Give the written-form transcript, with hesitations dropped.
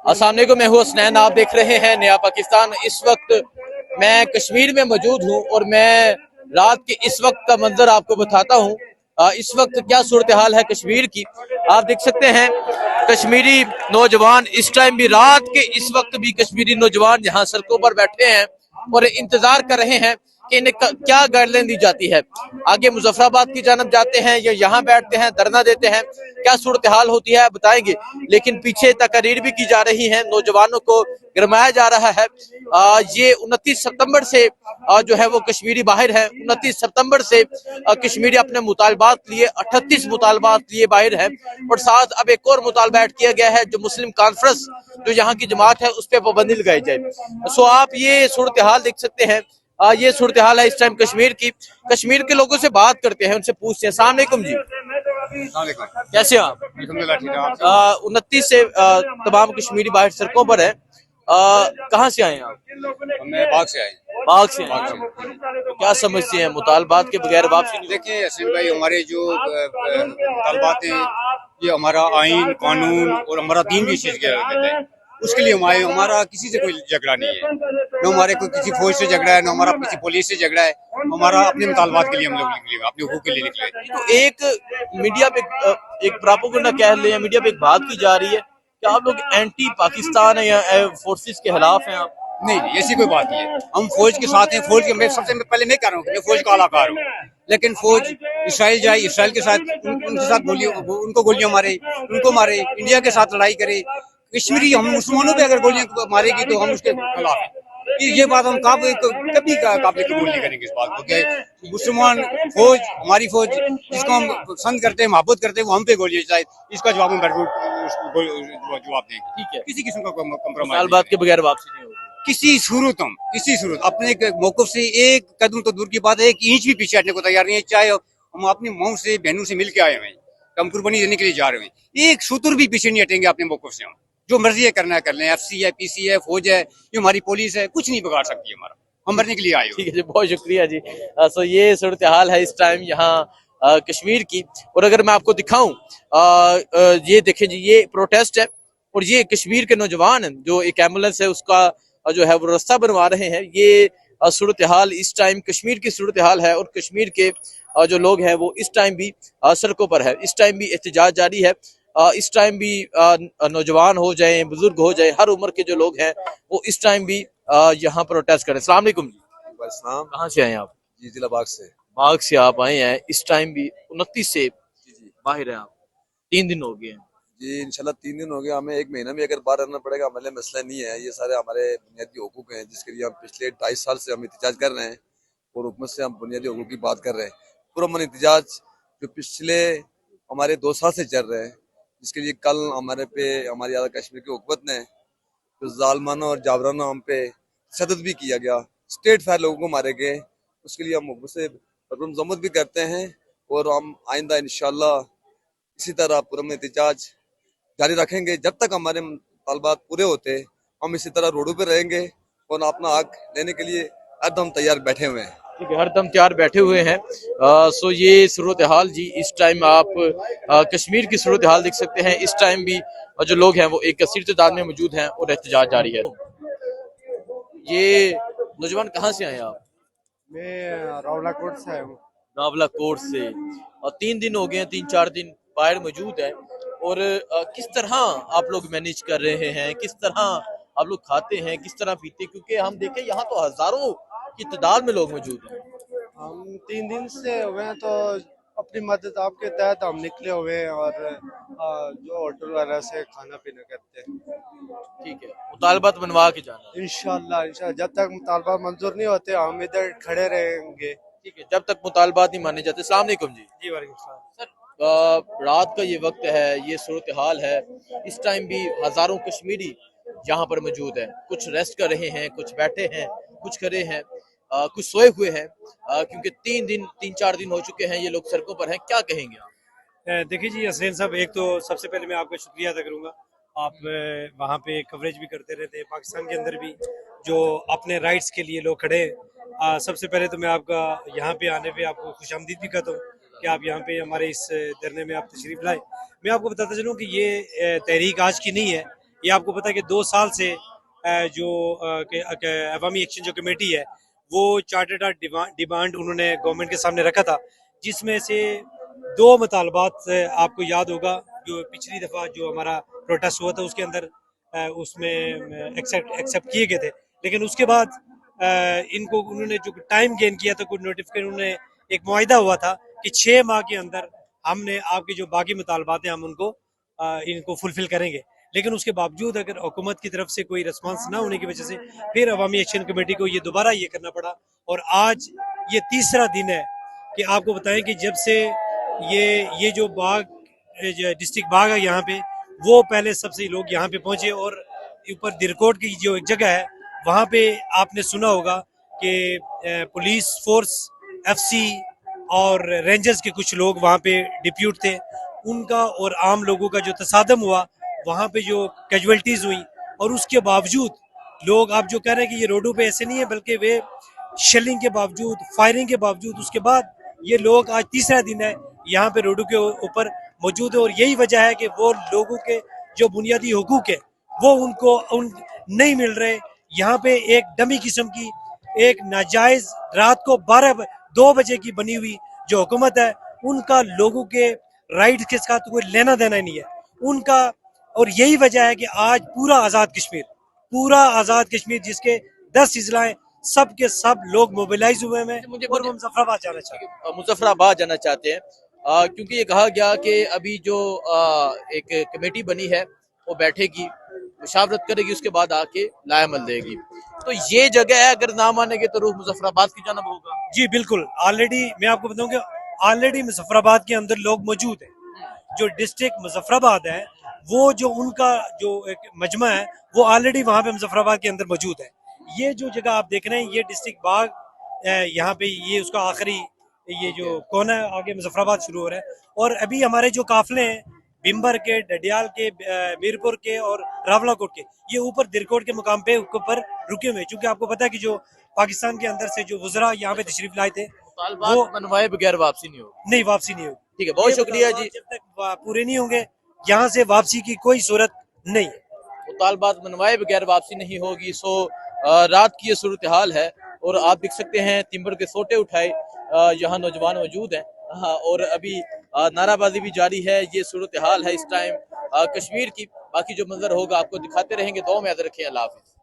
अस्सलाम वालेकुम, मैं हूँ हसनैन। आप देख रहे हैं नया पाकिस्तान। इस वक्त मैं कश्मीर में मौजूद हूँ और मैं रात के इस वक्त का मंजर आपको बताता हूँ। इस वक्त क्या सूरत हाल है कश्मीर की, आप देख सकते हैं। कश्मीरी नौजवान इस टाइम भी, रात के इस वक्त भी कश्मीरी नौजवान यहाँ सड़कों पर बैठे हैं और इंतजार कर रहे हैं कि इन्हें क्या गाइडलाइन दी जाती है। आगे मुजफ्फराबाद की जानब जाते हैं या यहाँ बैठते हैं, धरना देते हैं, क्या सूरत हाल होती है बताएंगे। लेकिन पीछे तकरीर भी की जा रही है, नौजवानों को गरमाया जा रहा है। ये 29 सितंबर से जो है वो कश्मीरी बाहर है। 29 सितंबर से कश्मीरी अपने मुतालबात लिए 38 मुतालबात लिए बाहर है और साथ अब एक और मुतालबा ऐड किया गया है जो मुस्लिम कॉन्फ्रेंस जो यहाँ की जमात है उस पर पाबंदी लगाई जाए। सो आप ये सूरत हाल देख सकते हैं। ये सूरत हाल है इस टाइम कश्मीर की। कश्मीर के लोगों से बात करते हैं, उनसे पूछते हैं। अस्सलाम वालेकुम जी, कैसे आप? 29 से तमाम कश्मीरी बाहर सड़कों पर है। कहाँ से आए हैं आप? मैं बाग से आए। बाग से आए हैं। तो क्या समझते हैं मुतालबात के बगैर वापसी नहीं? देखिए हसीन भाई, हमारे जो मुतालबात हैं ये हमारा आइन कानून और हमारा दीन भी इस चीज़ के देते हैं। उसके लिए हमारा किसी से कोई झगड़ा नहीं है, न हमारे कोई किसी फौज से झगड़ा है, न हमारा किसी पुलिस से झगड़ा है। हमारा अपने मुतालबात के लिए हम लोग निकले, अपने हुकूक के लिए निकले। तो एक मीडिया पे एक प्रोपेगेंडा कह ले, मिडिया पे एक बात की जा रही है कि आप लोग एंटी पाकिस्तान है या फोर्सेस के खिलाफ हैं आप। नहीं नहीं, ऐसी कोई बात नहीं है। हम फौज के साथ हैं। फौज के मैं सबसे पहले मैं कह रहा हूँ कि मैं फौज का अलाकार हूँ, लेकिन फौज इसराइल जाए, इसराइल के साथ उनके साथ उनको गोलियां मारे, उनको मारे, इंडिया के साथ लड़ाई करे। कश्मीरी हम मुसलमानों पे अगर गोलियां मारेगी तो हम उसके खिलाफ हैं। ये बात हम कभी काबिल कबूल नहीं करेंगे इस बात को कि मुसलमान फौज, हमारी फौज जिसको हम पसंद करते हैं, मोहब्बत करते हैं, वो हम पे गोलियां चलाए। इसका जवाब हम जवाब देंगे। ठीक है, किसी किस्म का कम्प्रोमाइज मुतालबात के बगैर वापसी नहीं होगी। किसी सूरत अपने मौकफ से एक कदम तो दूर की बात है, एक इंच भी पीछे हटने को तैयार नहीं है। चाहे हम अपनी माओ से, बहनों से मिल के आए हुए हैं, हम कुर्बानी देने के लिए जा रहे हैं, एक सूत्र भी पीछे नहीं हटेंगे अपने मौकफ से। हम जो मर्जी है करना है कर लें। FC है, PC है, फौज है, ये हमारी पुलिस है, कुछ नहीं बिगाड़ सकती है हमारा। हम मरने के लिए आए। ठीक है जी, बहुत शुक्रिया जी। सो ये सूरत हाल है इस टाइम यहाँ कश्मीर की। और अगर मैं आपको दिखाऊं, ये देखें जी, ये प्रोटेस्ट है और ये कश्मीर के नौजवान जो एक एम्बुलेंस है उसका जो है वो रास्ता बनवा रहे हैं। ये सूरत हाल इस टाइम कश्मीर की सूरत हाल है और कश्मीर के जो लोग हैं वो इस टाइम भी सड़कों पर है। इस टाइम भी एहतजाज जारी है। इस टाइम भी नौजवान हो जाए, बुजुर्ग हो जाए, हर उम्र के जो लोग हैं वो इस टाइम भी यहाँ प्रोटेस्ट करें। अस्सलाम वालेकुम जी, कहाँ से आए हैं आप? जी, जिला बाग से। बाग से आप आए हैं। इस टाइम भी 29 से जी बाहर है आप, 3 दिन हो गए हैं। जी, इंशाल्लाह 3 दिन हो गए। हमें 1 महीना भी अगर बाहर रहना पड़ेगा, हमारे लिए मसला नहीं है। ये सारे हमारे बुनियादी हकूक हैं जिसके लिए हम पिछले 2.5 साल से हम एहतजाज कर रहे हैं और हुकूमत से हम बुनियादी हकूक की बात कर रहे हैं। पुरअमन एहतजाज जो पिछले हमारे 2 साल से चल रहे हैं, जिसके लिए कल हमारे पे हमारी आज़ाद कश्मीर की हुकूमत ने जो जालमाना और जाबराना हम पे तशद्दुद भी किया गया, स्टेट फायर लोगों को मारे गए, उसके लिए हम हुकूमत से मजम्मत भी करते हैं और हम आइंदा इंशाल्लाह इसी तरह पुरअमन एहतजाज जारी रखेंगे। जब तक हमारे मुतालबात पूरे होते हम इसी तरह रोडों पे रहेंगे और अपना हक लेने के लिए हरदम तैयार बैठे हुए हैं। ठीक है, हरदम तैयार बैठे हुए हैं। सो ये सूरत हाल जी, इस टाइम आप कश्मीर की सूरत हाल देख सकते हैं। इस टाइम भी जो लोग हैं वो एक कसीर तादाद में मौजूद हैं और एहतजाज जारी है। ये नौजवान कहाँ से आए आप? मैं रावलाकोट से आया हूँ। नावला कोट से। और 3 दिन हो गए हैं, 3-4 दिन बाहर मौजूद है। और किस तरह आप लोग मैनेज कर रहे हैं, किस तरह आप लोग खाते हैं, किस तरह पीते हैं? क्योंकि हम देखें यहाँ तो हजारों की तादाद में लोग मौजूद हैं। हम 3 दिन से हुए हैं, तो अपनी मदद आपके तहत हम निकले हुए हैं और जो होटल वगैरह से खाना पीना करते हैं। ठीक है, मुतालबात बनवा के जाना है। इंशाल्लाह जब तक मुतालबा मंजूर नहीं होते हम इधर खड़े रहेंगे। ठीक है, जब तक मुतालबात नहीं माने जाते। अस्सलाम वालेकुम जी। जी वालेकुम। सर, रात का ये वक्त है, ये सूरत हाल है। इस टाइम भी हजारों कश्मीरी यहाँ पर मौजूद है। कुछ रेस्ट कर रहे हैं, कुछ बैठे हैं, कुछ खड़े हैं, कुछ सोए हुए हैं। क्योंकि 3-4 दिन हो चुके हैं ये लोग सड़कों पर हैं। क्या कहेंगे आप? देखिए जी हसनैन साहब, एक तो सबसे पहले मैं आपका शुक्रिया अदा करूँगा। आप वहाँ पे कवरेज भी करते रहते हैं, पाकिस्तान के अंदर भी जो अपने राइट्स के लिए लोग खड़े हैं। सबसे पहले तो मैं आपका यहाँ पे आने पे आपको खुशामदीद भी कहता हूँ कि आप यहाँ पे हमारे इस धरने में आप तशरीफ़ लाए। मैं आपको बताता चलूँ कि ये तहरीक आज की नहीं है, ये आपको पता है कि 2 साल से जो अवामी एक्शन जो कमेटी है वो चार्टर्ड डिमांड उन्होंने गवर्नमेंट के सामने रखा था, जिसमें से 2 मुतालबात आपको याद होगा जो पिछली दफ़ा जो हमारा प्रोटेस्ट हुआ था उसके अंदर उसमें एक्सेप्ट किए गए थे। लेकिन उसके बाद इनको उन्होंने जो टाइम गेन किया था, कुछ नोटिफिकेशन उन्होंने एक मुआहिदा हुआ था कि 6 माह के अंदर हमने आपके जो बाकी मुतालबात हैं हम उनको इनको फुलफिल करेंगे। लेकिन उसके बावजूद अगर हुकूमत की तरफ से कोई रिस्पांस ना होने की वजह से फिर अवामी एक्शन कमेटी को ये दोबारा ये करना पड़ा और आज ये तीसरा दिन है कि आपको बताएं कि जब से ये जो बाग डिस्ट्रिक्ट बाग है यहाँ पे, वो पहले सबसे लोग यहाँ पे पहुंचे और ऊपर दिरकोट की जो एक जगह है वहाँ पे आपने सुना होगा कि पुलिस फोर्स एफसी और रेंजर्स के कुछ लोग वहाँ पे डिप्यूट थे, उनका और आम लोगों का जो तसादम हुआ, वहाँ पे जो कैजुअल्टीज हुई और उसके बावजूद लोग आप जो कह रहे हैं कि ये रोडों पे ऐसे नहीं है, बल्कि वे शेलिंग के बावजूद, फायरिंग के बावजूद, उसके बाद ये लोग आज तीसरा दिन है यहाँ पे रोडों के ऊपर मौजूद है। और यही वजह है कि वो लोगों के जो बुनियादी हुकूक है वो उनको नहीं मिल रहे। यहाँ पे एक डमी किस्म की एक नाजायज रात को 2 बजे की बनी हुई जो हुकूमत है, उनका लोगों के राइट के साथ कोई लेना देना नहीं है उनका। और यही वजह है कि आज पूरा आज़ाद कश्मीर जिसके 10 अजलाएं सब के सब लोग मोबिलाइज हुए हैं और वो मुजफ्फराबाद जाना चाहते हैं। मुजफ्फराबाद जाना चाहते हैं क्योंकि ये कहा गया कि अभी जो एक कमेटी बनी है वो बैठेगी, मुशावरत करेगी, उसके बाद आके लाएमल देगी। तो ये जगह है, अगर ना मानेंगे तो रुख मुजफ्फराबाद की जानब होगा। जी बिल्कुल, ऑलरेडी मैं आपको बताऊं कि ऑलरेडी मुजफ्फराबाद के अंदर लोग मौजूद हैं। जो डिस्ट्रिक्ट मुजफ्फराबाद है वो जो उनका जो एक मजमा है वो ऑलरेडी वहाँ पे मुजफ्फराबाद के अंदर मौजूद है। ये जो जगह आप देख रहे हैं ये डिस्ट्रिक्ट बाग, यहाँ पे ये उसका आखिरी ये जो कोना है, आगे मुजफ्फराबाद शुरू हो रहा है। और अभी हमारे जो काफिले हैं बिम्बर के, डडियाल के, मीरपुर के और रावलाकोट के, ये ऊपर दिरकोट के मुकाम पे ऊपर रुके हुए, क्योंकि आपको पता है कि जो पाकिस्तान के अंदर से जो वज़रा यहाँ पे तशरीफ लाए थे वो मनवाए बगैर वापसी नहीं होगी। नहीं, वापसी नहीं होगी। ठीक है, बहुत शुक्रिया जी। जब तक पूरे नहीं होंगे यहाँ से वापसी की कोई सूरत नहीं है। मुतालबात मनवाए बगैर वापसी नहीं होगी। सो रात की ये सूरत हाल है और आप देख सकते हैं तिम्बर के सोटे उठाए यहाँ नौजवान मौजूद हैं। हाँ, और अभी नाराबाजी भी जारी है। ये सूरत हाल है इस टाइम कश्मीर की। बाकी जो मंजर होगा आपको दिखाते रहेंगे। दुआ में याद रखें। अल्लाह हाफिज़।